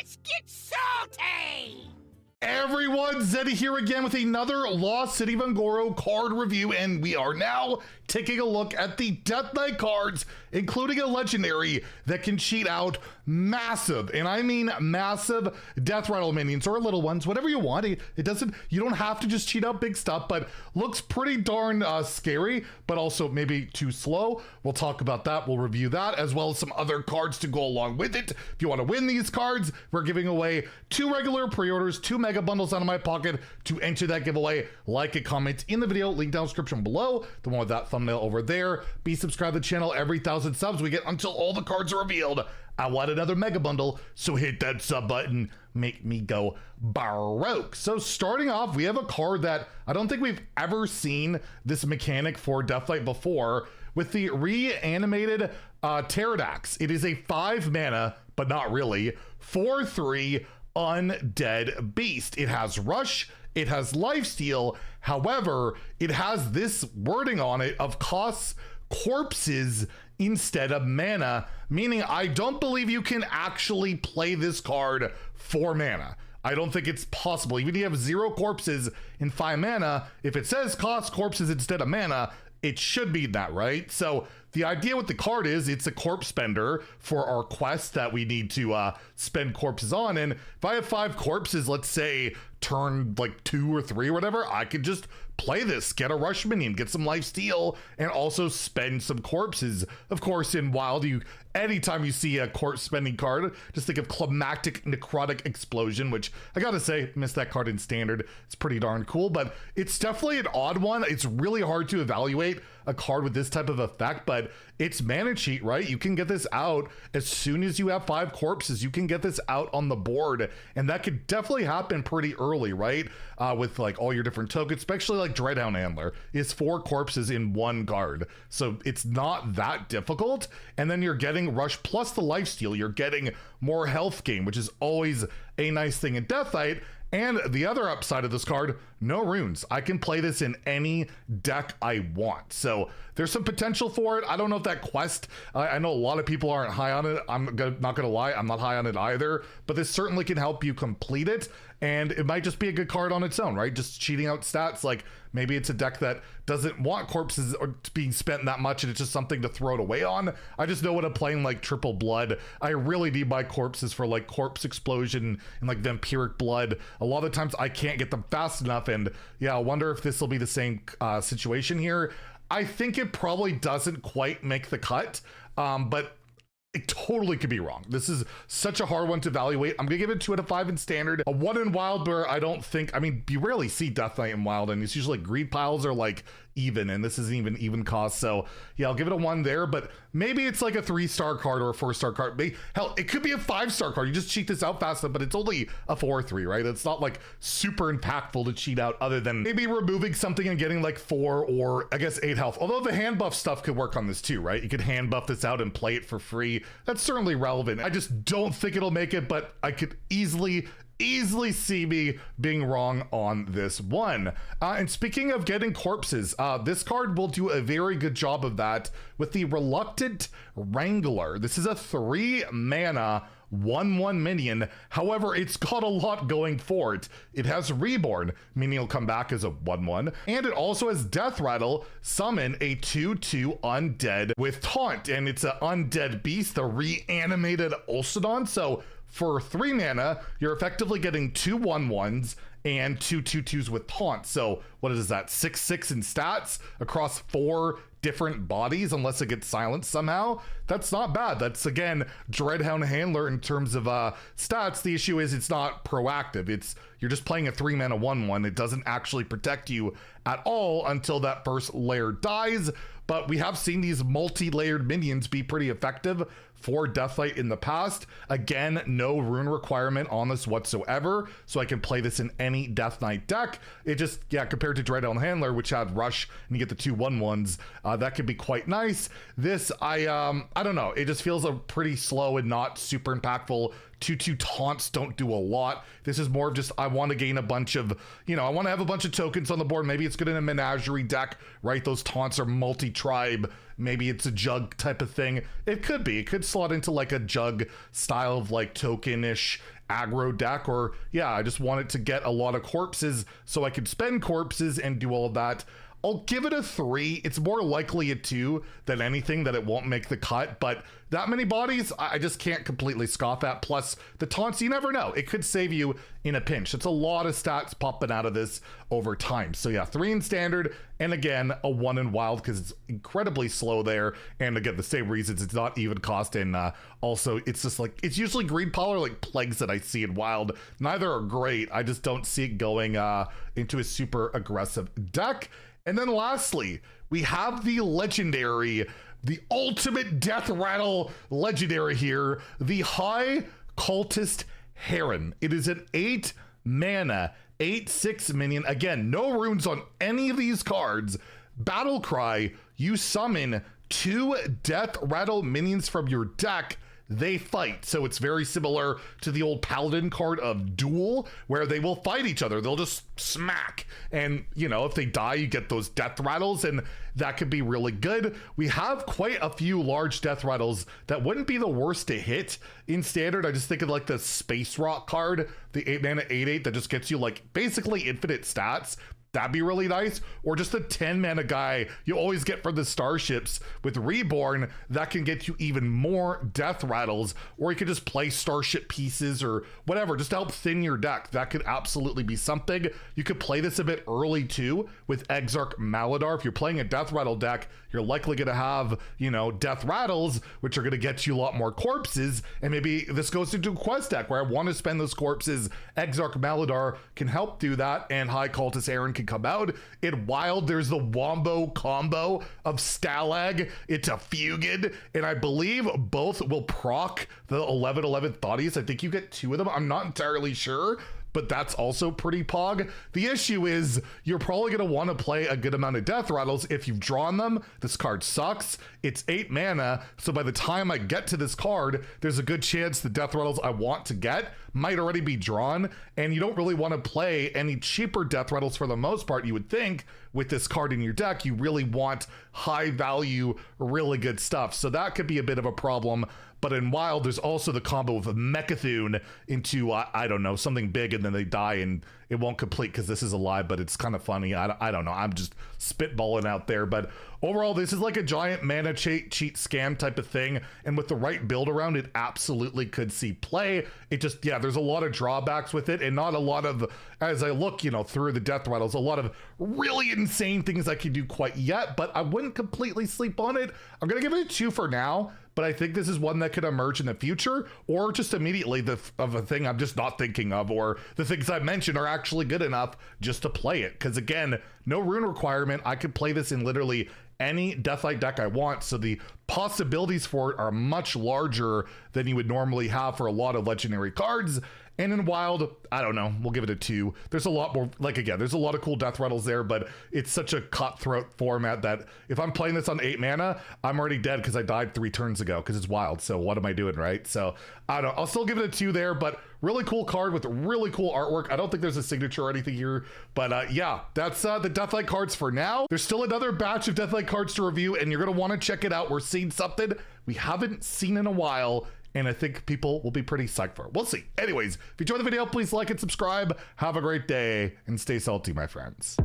Let's get salty! Everyone, Zeddy here again with another Lost City of Un'Goro card review, and we are now taking a look at the Death Knight cards, including a legendary that can cheat out massive, and I mean massive, Deathrattle minions, or little ones, whatever you want. It doesn't, you don't have to just cheat out big stuff, but looks pretty darn scary, but also maybe too slow. We'll talk about that, we'll review that, as well as some other cards to go along with it. If you want to win these cards, we're giving away 2 regular pre-orders, 2 mega bundles out of my pocket. To enter that giveaway, like and comment in the video, link down description below, the one with that thumbnail over there. Be subscribed to the channel. Every 1,000 subs we get until all the cards are revealed, I want another mega bundle, so hit that sub button, make me go baroque. So starting off, we have a card that I don't think we've ever seen this mechanic for Death Knight before, with the reanimated Pterodax. It is a 5 mana, but not really, 4/3 undead beast. It has rush, it has lifesteal, however, it has this wording on it of costs corpses instead of mana, meaning I don't believe you can actually play this card for mana. I don't think it's possible. Even if you have 0 corpses in 5 mana, if it says cost corpses instead of mana, it should be that, right? So the idea with the card is it's a corpse spender for our quest that we need to spend corpses on. And if I have 5 corpses, let's say turn like 2 or 3 or whatever, I could just play this, get a rush minion, get some life steal, and also spend some corpses. Of course, in Wild, anytime you see a corpse spending card, just think of Climactic Necrotic Explosion, which I gotta say, missed that card in Standard. It's pretty darn cool, but it's definitely an odd one. It's really hard to evaluate a card with this type of effect, but it's mana cheat, right? You can get this out as soon as you have 5 corpses. You can get this out on the board, and that could definitely happen pretty early, right? With like all your different tokens, especially like Dreadhound Handler is 4 corpses in 1 card, so it's not that difficult. And then you're getting rush plus the lifesteal. You're getting more health gain, which is always a nice thing in Death Knight. And the other upside of this card, no runes. I can play this in any deck I want. So there's some potential for it. I don't know if that quest, I know a lot of people aren't high on it. I'm not gonna lie, I'm not high on it either, but this certainly can help you complete it. And it might just be a good card on its own, right? Just cheating out stats. Like maybe it's a deck that doesn't want corpses being spent that much and it's just something to throw it away on. I just know when I'm playing like Triple Blood, I really need my corpses for like Corpse Explosion and like Vampiric Blood. A lot of times I can't get them fast enough, and yeah, I wonder if this will be the same situation here. I think it probably doesn't quite make the cut, but it totally could be wrong. This is such a hard one to evaluate. I'm gonna give it 2 out of 5 in Standard, a 1 in Wild, where I don't think, I mean, you rarely see Death Knight in Wild, and it's usually greed piles are like even, and this isn't even cost. So yeah, I'll give it a 1 there, but maybe it's like a 3-star card or a 4-star card. Hell, it could be a 5-star card. You just cheat this out fast enough, but it's only a 4/3, right? It's not like super impactful to cheat out, other than maybe removing something and getting like 4 or I guess 8 health. Although the hand buff stuff could work on this too, right? You could hand buff this out and play it for free. That's certainly relevant. I just don't think it'll make it, but I could easily see me being wrong on this one. And speaking of getting corpses, this card will do a very good job of that with the Reluctant Wrangler. This is a 3 mana 1/1 minion. However, it's got a lot going for it. It has Reborn, meaning it'll come back as a 1/1, and it also has Deathrattle, summon a 2/2 undead with Taunt, and it's an undead beast, the reanimated Ulcedon. So for 3 mana, you're effectively getting 2 1/1s and 2 2/2s with Taunt. So what is that, 6/6 in stats across 4 different bodies, unless it gets silenced somehow? That's not bad. That's, again, Dreadhound Handler in terms of stats. The issue is it's not proactive. You're just playing a 3 mana 1/1. It doesn't actually protect you at all until that first layer dies. But we have seen these multi-layered minions be pretty effective for Death Knight in the past. Again, no rune requirement on this whatsoever, so I can play this in any Death Knight deck. It just, yeah, compared to Dreadhound Handler, which had Rush and you get the 2 1/1s, that could be quite nice. This, I don't know, it just feels a pretty slow and not super impactful. 2/2 taunts don't do a lot. This is more of just, I want to gain a bunch of, I want to have a bunch of tokens on the board. Maybe it's good in a menagerie deck, right? Those taunts are multi-tribe maybe it's a jug type of thing. It could be. It could slot into like a jug style of like token-ish aggro deck, or yeah, I just want it to get a lot of corpses so I could spend corpses and do all of that. I'll give it a 3. It's more likely a 2 than anything that it won't make the cut, but that many bodies, I just can't completely scoff at. Plus, the taunts, you never know. It could save you in a pinch. It's a lot of stats popping out of this over time. So yeah, 3 in standard, and again, a 1 in wild because it's incredibly slow there. And again, the same reasons, it's not even cost, and also, it's just like, it's usually green power like plagues that I see in wild. Neither are great. I just don't see it going into a super aggressive deck. And then lastly, we have the legendary, the ultimate Deathrattle legendary here, the High Cultist Heron. It is an 8 mana, 8/6 minion. Again, no runes on any of these cards. Battle Cry, you summon 2 Deathrattle minions from your deck. They fight. So it's very similar to the old Paladin card of Duel, where they will fight each other. They'll just smack. And, you know, if they die, you get those death rattles, and that could be really good. We have quite a few large death rattles that wouldn't be the worst to hit in standard. I just think of like the Space Rock card, the 8 mana 8/8 that just gets you like basically infinite stats. That'd be really nice. Or just a 10 mana guy you always get from the starships with Reborn that can get you even more death rattles. Or you could just play starship pieces or whatever, just to help thin your deck. That could absolutely be something. You could play this a bit early too with Exarch Maladar. If you're playing a death rattle deck, you're likely going to have, you know, death rattles, which are going to get you a lot more corpses. And maybe this goes into a quest deck where I want to spend those corpses. Exarch Maladar can help do that, and High Cultist Heron can come out. In wild, there's the Wombo combo of Stalag into Fugid, and I believe both will proc the 11/11 Thoughties. I think you get 2 of them. I'm not entirely sure, but that's also pretty pog. The issue is you're probably going to want to play a good amount of death rattles if you've drawn them. This card sucks. It's 8 mana, so by the time I get to this card, there's a good chance the death rattles I want to get might already be drawn, and you don't really want to play any cheaper death rattles for the most part. You would think with this card in your deck, you really want high value, really good stuff. So that could be a bit of a problem. But in wild, there's also the combo of a Mechathune into, I don't know, something big, and then they die and it won't complete because this is alive, but it's kind of funny. I don't know. I'm just spitballing out there. But overall, this is like a giant mana cheat scam type of thing. And with the right build around, it absolutely could see play. It just, yeah, there's a lot of drawbacks with it, and not a lot of, as I look, you know, through the death rattles, a lot of really insane things I can do quite yet, but I wouldn't completely sleep on it. I'm going to give it a 2 for now. But I think this is one that could emerge in the future, or just immediately of a thing I'm just not thinking of, or the things I mentioned are actually good enough just to play it. Because again, no rune requirement. I could play this in literally any Deathlight deck I want, so the possibilities for it are much larger than you would normally have for a lot of legendary cards. And in wild, I don't know, we'll give it a 2. There's a lot more, like again, there's a lot of cool death rattles there, but it's such a cutthroat format that if I'm playing this on 8 mana, I'm already dead because I died 3 turns ago because it's wild. So what am I doing, right? So I don't know, I'll still give it a 2 there, but really cool card with really cool artwork. I don't think there's a signature or anything here, but yeah, that's the Deathlight cards for now. There's still another batch of Deathlight cards to review, and you're gonna want to check it out. We're seeing something we haven't seen in a while, and I think people will be pretty psyched for it. We'll see. Anyways, if you enjoyed the video, please like and subscribe. Have a great day, and stay salty, my friends.